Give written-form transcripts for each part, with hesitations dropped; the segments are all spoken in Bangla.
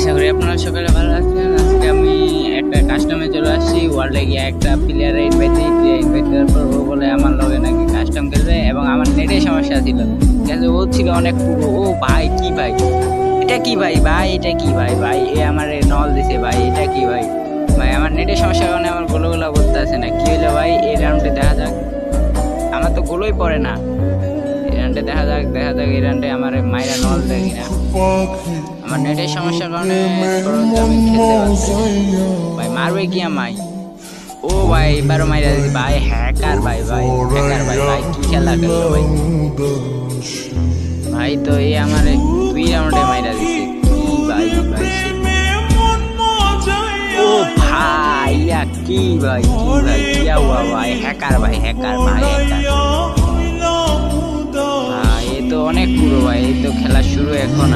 আশা করি আপনারা সকালে ভালো আছেন। আজকে আমি একটা কাস্টমে চলে আসছি। ওয়ার্ল্ডে গিয়ে একটা প্লেয়ারে ইনভাইট দেওয়ার পর ও বলে আমার লগে নাকি কাস্টম খেলবে এবং আমার নেটের সমস্যা ছিল। কিন্তু ও ছিল অনেক পুরো। ও ভাই কি ভাই, এটা কি ভাই, এটা কি ভাই, এ আমার নল দিছে ভাই, এটা কি ভাই, আমার নেটের সমস্যার কারণে আমার গোলো বলতে আসে না। কি হলো ভাই, এই রাউন্ডে দেখা যাক। আমার তো গোলোই পড়ে না। এই রাউন্ডে দেখা যাক এই রাউন্ডে আমার মাইরা নল দেয় কিনা। আমার নেটের সমস্যার কারণে আমি খেলতে পারছি ভাই। মারবে কি আমায়? ও ভাই এবারও মাইরা দিছি ভাই। হ্যাকার ভাই কি খেলা খেললো ভাই। ভাই তো এই আমার 2 রাউন্ডে মাইরা দিছে। কি ভাই ও ভাই কি ভাই কি হুয়া ভাই। হ্যাকার ভাই এ তো অনেক পুরো ভাই। এই তো খেলা শুরু এখন।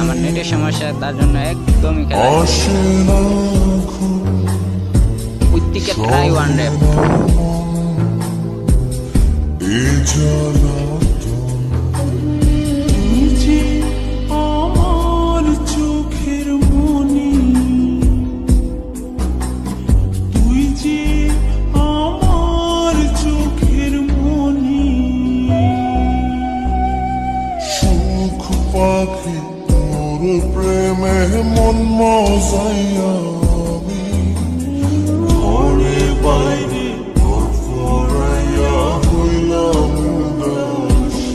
আমার নেটের সমস্যা, তার জন্য একদমই খেলা উইথ ট্রাই ওয়ান র্যাপ। প্রেমে মন মজাইয়া আমি ঘরে বাইরে ফরাইয়া হইলাম উদাসী।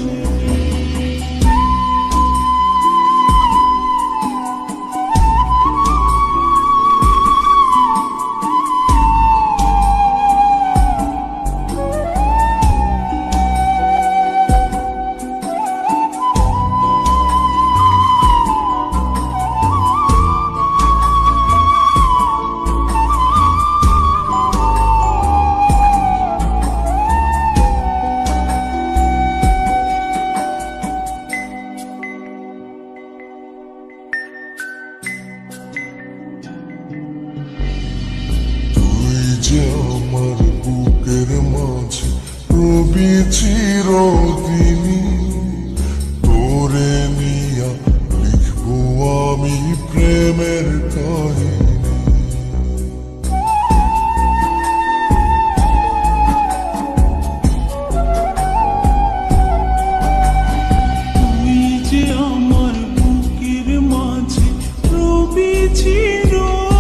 আমার বুকের মাঝে রবি চিরদিনী, তোরে নিয়া লিখবো আমি প্রেমের কাহিনী। তুই যে আমার বুকের মাঝে রবি চিরদিনী,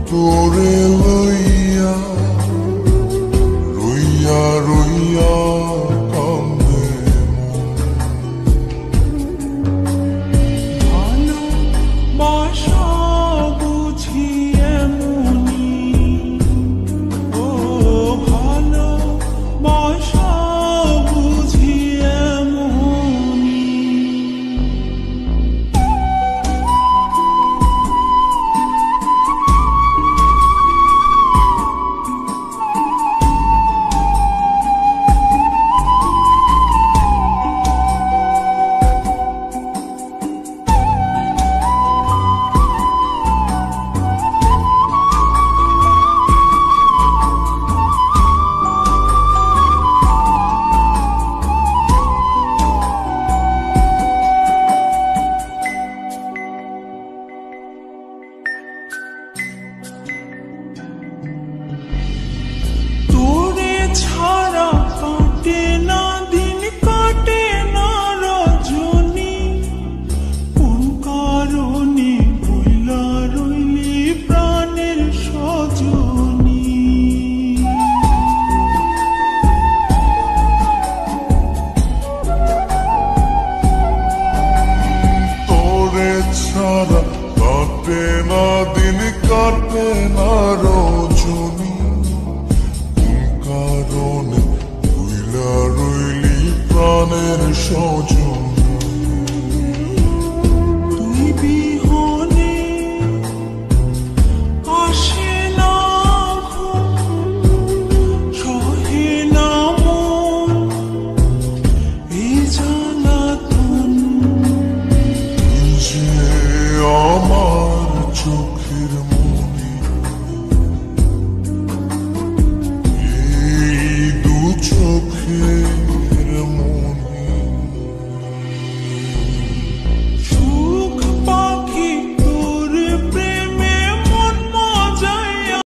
তোরে লইয়া রইয়া রইয়া কান্দে ভালো বাসা বুঝি এমনি। ও ভালো বাসা বুঝি এমনি। ছাড়া কাটে না দিন, কাটে না রজনী, কোন কারণে বইলা রইলি প্রাণের সজনী। তোরে ছাড়া কাটে না দিন, কাটে না রজনী, কারণে ভুইলা রইলি প্রাণের সজন। তুই বিহনে আসে না সহে না মন, এই জ্বালাতন। তুই যে আমার চোখের